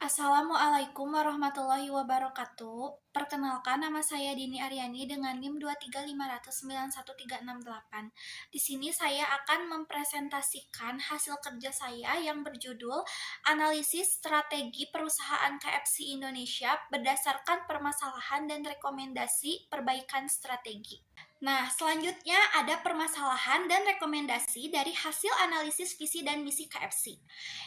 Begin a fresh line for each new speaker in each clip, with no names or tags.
Assalamualaikum warahmatullahi wabarakatuh. Perkenalkan, nama saya Dini Aryani dengan NIM 235091368. Di sini saya akan mempresentasikan hasil kerja saya yang berjudul Analisis Strategi Perusahaan KFC Indonesia berdasarkan permasalahan dan rekomendasi perbaikan strategi. Nah, selanjutnya ada permasalahan dan rekomendasi dari hasil analisis visi dan misi KFC.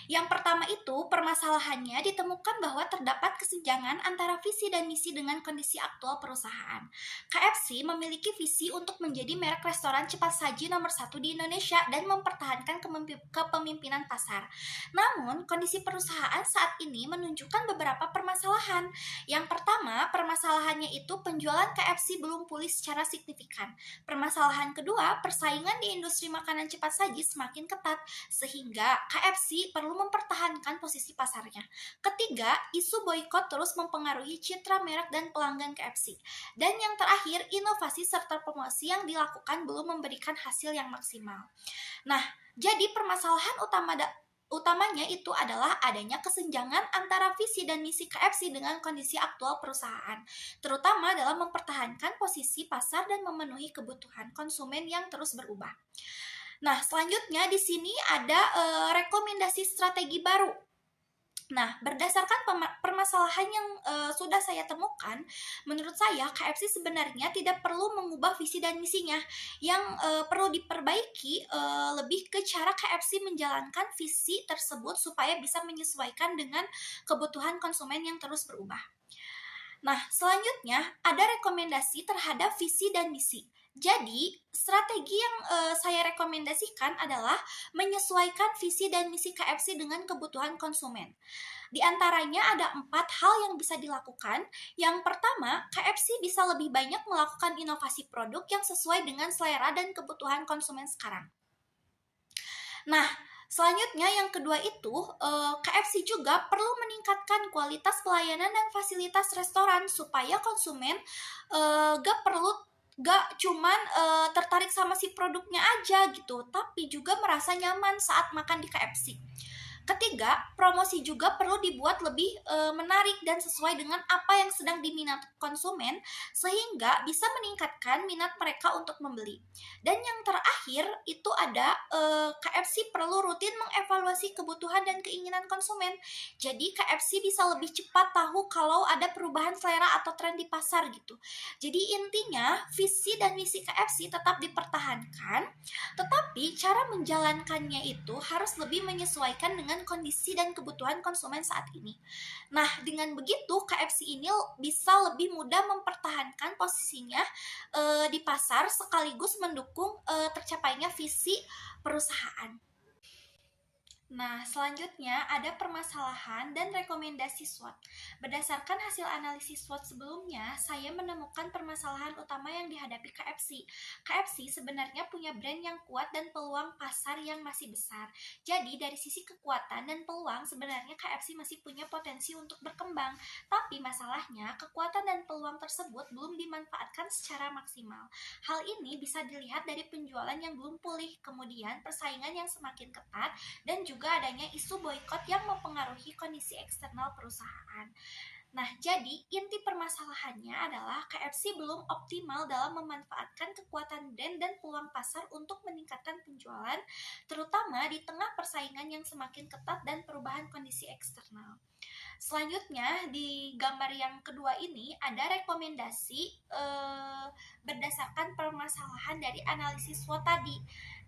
Yang pertama itu, permasalahannya ditemukan bahwa terdapat kesenjangan antara visi dan misi dengan kondisi aktual perusahaan. KFC memiliki visi untuk menjadi merek restoran cepat saji nomor 1 di Indonesia dan mempertahankan kepemimpinan pasar. Namun, kondisi perusahaan saat ini menunjukkan beberapa permasalahan. Yang pertama, permasalahannya itu penjualan KFC belum pulih secara signifikan. Permasalahan kedua, persaingan di industri makanan cepat saji semakin ketat, sehingga KFC perlu mempertahankan posisi pasarnya. Ketiga, isu boykot terus mempengaruhi citra merek dan pelanggan KFC. Dan yang terakhir, inovasi serta promosi yang dilakukan belum memberikan hasil yang maksimal. Nah, jadi permasalahan utamanya itu adalah adanya kesenjangan antara visi dan misi KFC dengan kondisi aktual perusahaan, terutama dalam mempertahankan posisi pasar dan memenuhi kebutuhan konsumen yang terus berubah. Nah, selanjutnya di sini ada rekomendasi strategi baru. Nah, berdasarkan permasalahan yang sudah saya temukan, menurut saya KFC sebenarnya tidak perlu mengubah visi dan misinya. Yang perlu diperbaiki lebih ke cara KFC menjalankan visi tersebut supaya bisa menyesuaikan dengan kebutuhan konsumen yang terus berubah. Nah, selanjutnya ada rekomendasi terhadap visi dan misi. Jadi, strategi yang saya rekomendasikan adalah menyesuaikan visi dan misi KFC dengan kebutuhan konsumen. Di antaranya ada 4 hal yang bisa dilakukan. Yang pertama, KFC bisa lebih banyak melakukan inovasi produk yang sesuai dengan selera dan kebutuhan konsumen sekarang. Nah, selanjutnya yang kedua itu, KFC juga perlu meningkatkan kualitas pelayanan dan fasilitas restoran supaya konsumen gak cuman tertarik sama si produknya aja gitu, tapi juga merasa nyaman saat makan di KFC. Ketiga, promosi juga perlu dibuat lebih menarik dan sesuai dengan apa yang sedang diminati konsumen sehingga bisa meningkatkan minat mereka untuk membeli. Dan yang terakhir itu ada KFC perlu rutin mengevaluasi kebutuhan dan keinginan konsumen. Jadi KFC bisa lebih cepat tahu kalau ada perubahan selera atau tren di pasar gitu. Jadi intinya visi dan misi KFC tetap dipertahankan, tetapi cara menjalankannya itu harus lebih menyesuaikan dengan kondisi dan kebutuhan konsumen saat ini. Nah, dengan begitu KFC ini bisa lebih mudah mempertahankan posisinya di pasar sekaligus mendukung tercapainya visi perusahaan. Nah, selanjutnya ada permasalahan dan rekomendasi SWOT. Berdasarkan hasil analisis SWOT sebelumnya, saya menemukan permasalahan utama yang dihadapi KFC. KFC sebenarnya punya brand yang kuat dan peluang pasar yang masih besar. Jadi, dari sisi kekuatan dan peluang, sebenarnya KFC masih punya potensi untuk berkembang. Tapi masalahnya, kekuatan dan peluang tersebut belum dimanfaatkan secara maksimal. Hal ini bisa dilihat dari penjualan yang belum pulih, kemudian persaingan yang semakin ketat, dan juga adanya isu boykot yang mempengaruhi kondisi eksternal perusahaan. Nah, jadi inti permasalahannya adalah KFC belum optimal dalam memanfaatkan kekuatan brand dan peluang pasar untuk meningkatkan penjualan, terutama di tengah persaingan yang semakin ketat dan perubahan kondisi eksternal. Selanjutnya, di gambar yang kedua ini ada rekomendasi berdasarkan permasalahan dari analisis SWOT tadi.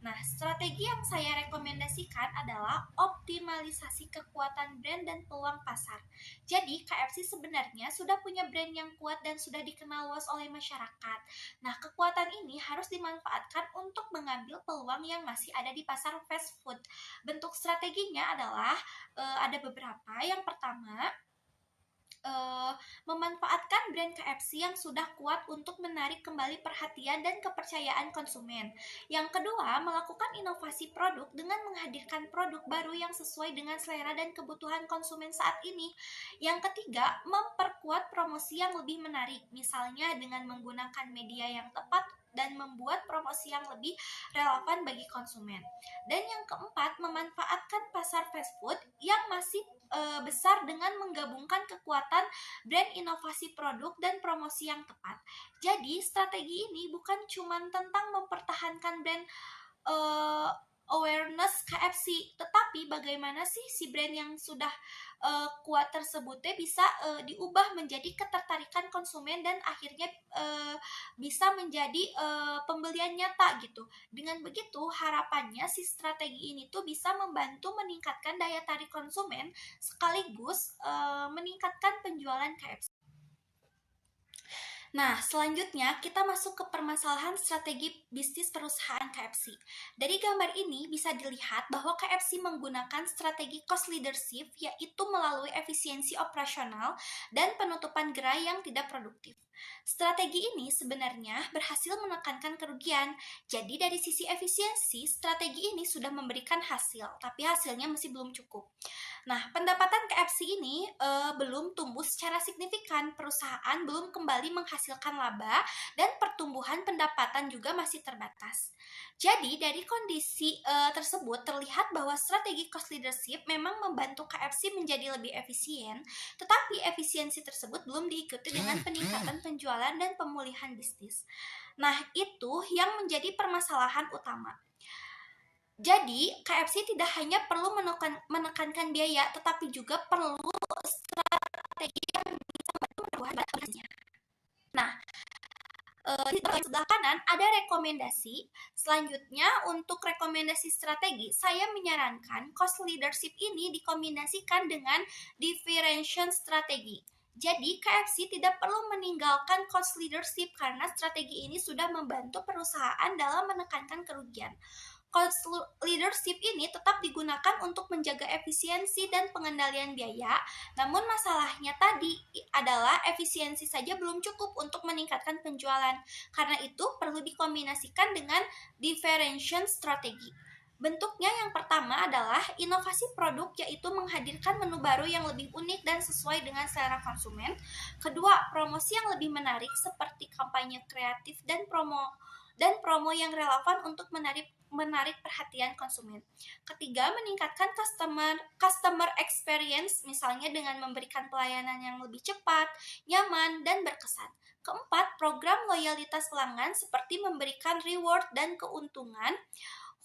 Nah, strategi yang saya rekomendasikan adalah optimalisasi kekuatan brand dan peluang pasar. Jadi, KFC sebenarnya sudah punya brand yang kuat dan sudah dikenal luas oleh masyarakat. Nah, kekuatan ini harus dimanfaatkan untuk mengambil peluang yang masih ada di pasar fast food. Bentuk strateginya adalah ada beberapa. Yang pertama, memanfaatkan brand KFC yang sudah kuat untuk menarik kembali perhatian dan kepercayaan konsumen. Yang kedua, melakukan inovasi produk dengan menghadirkan produk baru yang sesuai dengan selera dan kebutuhan konsumen saat ini. Yang ketiga, memperkuat promosi yang lebih menarik, misalnya dengan menggunakan media yang tepat dan membuat promosi yang lebih relevan bagi konsumen. Dan yang keempat, memanfaatkan pasar fast food yang masih besar dengan menggabungkan kekuatan brand, inovasi produk, dan promosi yang tepat. Jadi, strategi ini bukan cuma tentang mempertahankan brand awareness KFC, tetapi bagaimana sih si brand yang sudah kuat tersebutnya bisa diubah menjadi ketertarikan konsumen dan akhirnya bisa menjadi pembelian nyata gitu. Dengan begitu, harapannya si strategi ini tuh bisa membantu meningkatkan daya tarik konsumen sekaligus meningkatkan penjualan KFC. Nah, selanjutnya kita masuk ke permasalahan strategi bisnis perusahaan KFC. Dari gambar ini bisa dilihat bahwa KFC menggunakan strategi cost leadership, yaitu melalui efisiensi operasional dan penutupan gerai yang tidak produktif. Strategi ini sebenarnya berhasil menekankan kerugian. Jadi dari sisi efisiensi, strategi ini sudah memberikan hasil, tapi hasilnya masih belum cukup. Nah, pendapatan KFC ini belum tumbuh secara signifikan, perusahaan belum kembali menghasilkan laba, dan pertumbuhan pendapatan juga masih terbatas. Jadi, dari kondisi tersebut terlihat bahwa strategi cost leadership memang membantu KFC menjadi lebih efisien, tetapi efisiensi tersebut belum diikuti dengan peningkatan penjualan dan pemulihan bisnis. Nah, itu yang menjadi permasalahan utama. Jadi, KFC tidak hanya perlu menekankan biaya, tetapi juga perlu strategi yang bisa membantu merubah bisnisnya. Nah, di sebelah kanan ada rekomendasi. Selanjutnya, untuk rekomendasi strategi, saya menyarankan cost leadership ini dikombinasikan dengan differentiation strategi. Jadi, KFC tidak perlu meninggalkan cost leadership karena strategi ini sudah membantu perusahaan dalam menekankan kerugian. Cost leadership ini tetap digunakan untuk menjaga efisiensi dan pengendalian biaya, namun masalahnya tadi adalah efisiensi saja belum cukup untuk meningkatkan penjualan. Karena itu perlu dikombinasikan dengan differentiation strategi. Bentuknya yang pertama adalah inovasi produk, yaitu menghadirkan menu baru yang lebih unik dan sesuai dengan selera konsumen. Kedua, promosi yang lebih menarik seperti kampanye kreatif dan promo yang relevan untuk menarik perhatian konsumen. Ketiga, meningkatkan customer experience, misalnya dengan memberikan pelayanan yang lebih cepat, nyaman, dan berkesan. Keempat, program loyalitas pelanggan seperti memberikan reward dan keuntungan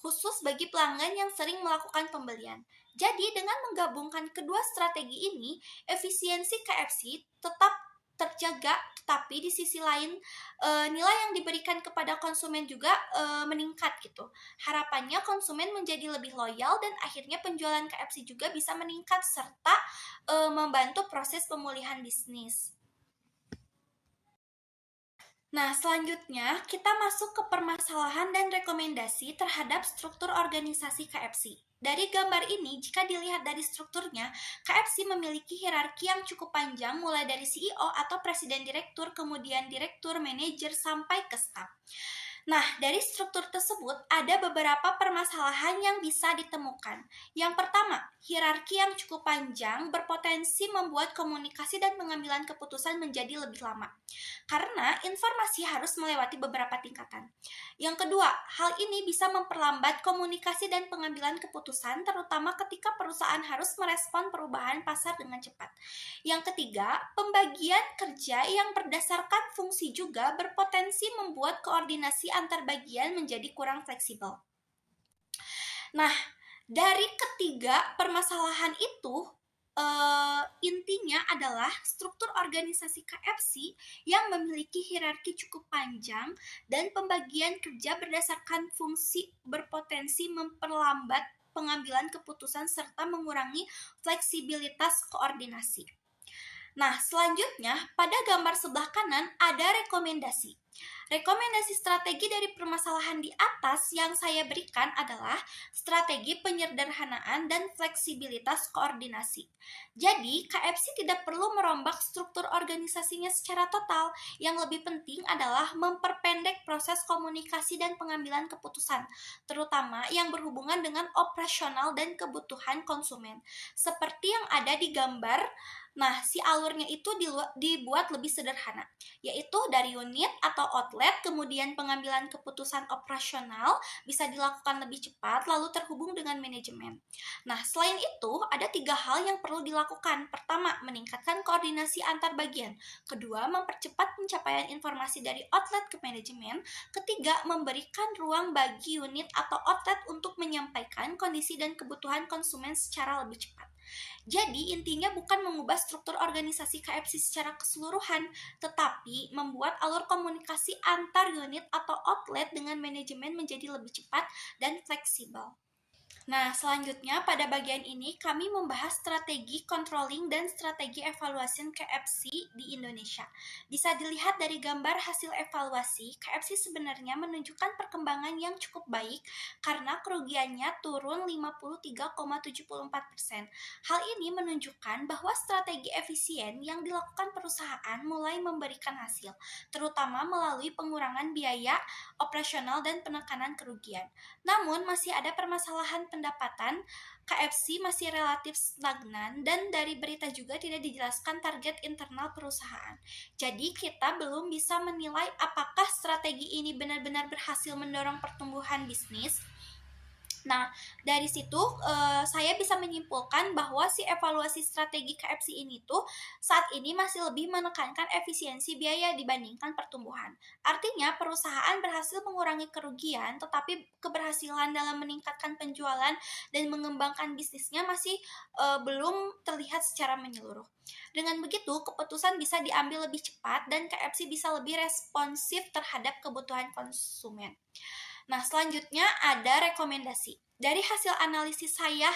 khusus bagi pelanggan yang sering melakukan pembelian. Jadi, dengan menggabungkan kedua strategi ini, efisiensi KFC tetap terjaga, tetapi di sisi lain nilai yang diberikan kepada konsumen juga meningkat gitu. Harapannya konsumen menjadi lebih loyal dan akhirnya penjualan KFC juga bisa meningkat serta membantu proses pemulihan bisnis. Nah, selanjutnya kita masuk ke permasalahan dan rekomendasi terhadap struktur organisasi KFC. Dari gambar ini, jika dilihat dari strukturnya, KFC memiliki hierarki yang cukup panjang mulai dari CEO atau presiden direktur, kemudian direktur, manajer, sampai ke staf. Nah, dari struktur tersebut ada beberapa permasalahan yang bisa ditemukan. Yang pertama, hierarki yang cukup panjang berpotensi membuat komunikasi dan pengambilan keputusan menjadi lebih lama, karena informasi harus melewati beberapa tingkatan. Yang kedua, hal ini bisa memperlambat komunikasi dan pengambilan keputusan, terutama ketika perusahaan harus merespon perubahan pasar dengan cepat. Yang ketiga, pembagian kerja yang berdasarkan fungsi juga berpotensi membuat koordinasi antar bagian menjadi kurang fleksibel. Nah, dari ketiga permasalahan itu, intinya adalah struktur organisasi KFC yang memiliki hierarki cukup panjang dan pembagian kerja berdasarkan fungsi berpotensi memperlambat pengambilan keputusan serta mengurangi fleksibilitas koordinasi. Nah, selanjutnya pada gambar sebelah kanan ada rekomendasi. Rekomendasi strategi dari permasalahan di atas yang saya berikan adalah strategi penyederhanaan dan fleksibilitas koordinasi. Jadi, KFC tidak perlu merombak struktur organisasinya secara total. Yang lebih penting adalah memperpendek proses komunikasi dan pengambilan keputusan, terutama yang berhubungan dengan operasional dan kebutuhan konsumen. Seperti yang ada di gambar Nah, si alurnya itu dibuat lebih sederhana, yaitu dari unit atau outlet, kemudian pengambilan keputusan operasional bisa dilakukan lebih cepat, lalu terhubung dengan manajemen. Nah, selain itu, ada 3 hal yang perlu dilakukan. Pertama, meningkatkan koordinasi antar bagian. Kedua, mempercepat pencapaian informasi dari outlet ke manajemen. Ketiga, memberikan ruang bagi unit atau outlet untuk menyampaikan kondisi dan kebutuhan konsumen secara lebih cepat. Jadi, intinya bukan mengubah struktur organisasi KFC secara keseluruhan, tetapi membuat alur komunikasi antar unit atau outlet dengan manajemen menjadi lebih cepat dan fleksibel. Nah, selanjutnya pada bagian ini kami membahas strategi controlling dan strategi evaluasi KFC di Indonesia. Bisa dilihat dari gambar hasil evaluasi, KFC sebenarnya menunjukkan perkembangan yang cukup baik karena kerugiannya turun 53,74%. Hal ini menunjukkan bahwa strategi efisien yang dilakukan perusahaan mulai memberikan hasil, terutama melalui pengurangan biaya operasional dan penekanan kerugian. Namun, masih ada permasalahan pendapatan, KFC masih relatif stagnan, dan dari berita juga tidak dijelaskan target internal perusahaan. Jadi, kita belum bisa menilai apakah strategi ini benar-benar berhasil mendorong pertumbuhan bisnis. Nah, dari situ saya bisa menyimpulkan bahwa si evaluasi strategi KFC ini tuh saat ini masih lebih menekankan efisiensi biaya dibandingkan pertumbuhan. Artinya, perusahaan berhasil mengurangi kerugian, tetapi keberhasilan dalam meningkatkan penjualan dan mengembangkan bisnisnya masih belum terlihat secara menyeluruh. Dengan begitu, keputusan bisa diambil lebih cepat dan KFC bisa lebih responsif terhadap kebutuhan konsumen. Nah, selanjutnya ada rekomendasi. Dari hasil analisis saya,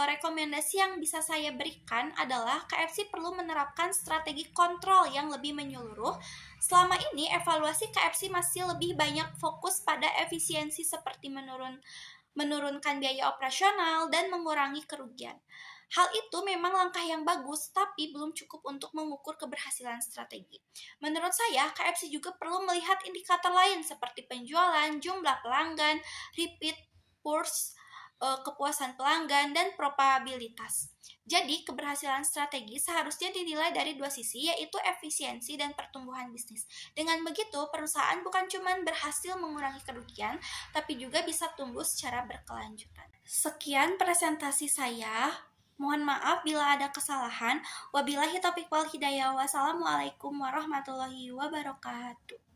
rekomendasi yang bisa saya berikan adalah KFC perlu menerapkan strategi kontrol yang lebih menyeluruh. Selama ini, evaluasi KFC masih lebih banyak fokus pada efisiensi seperti menurunkan biaya operasional dan mengurangi kerugian. Hal itu memang langkah yang bagus, tapi belum cukup untuk mengukur keberhasilan strategi. Menurut saya, KFC juga perlu melihat indikator lain seperti penjualan, jumlah pelanggan, repeat purchase, kepuasan pelanggan, dan probabilitas. Jadi, keberhasilan strategi seharusnya dinilai dari 2 sisi, yaitu efisiensi dan pertumbuhan bisnis. Dengan begitu, perusahaan bukan cuma berhasil mengurangi kerugian, tapi juga bisa tumbuh secara berkelanjutan. Sekian presentasi saya. Mohon maaf bila ada kesalahan. Wabillahi taufiq wal hidayah. Wassalamualaikum warahmatullahi wabarakatuh.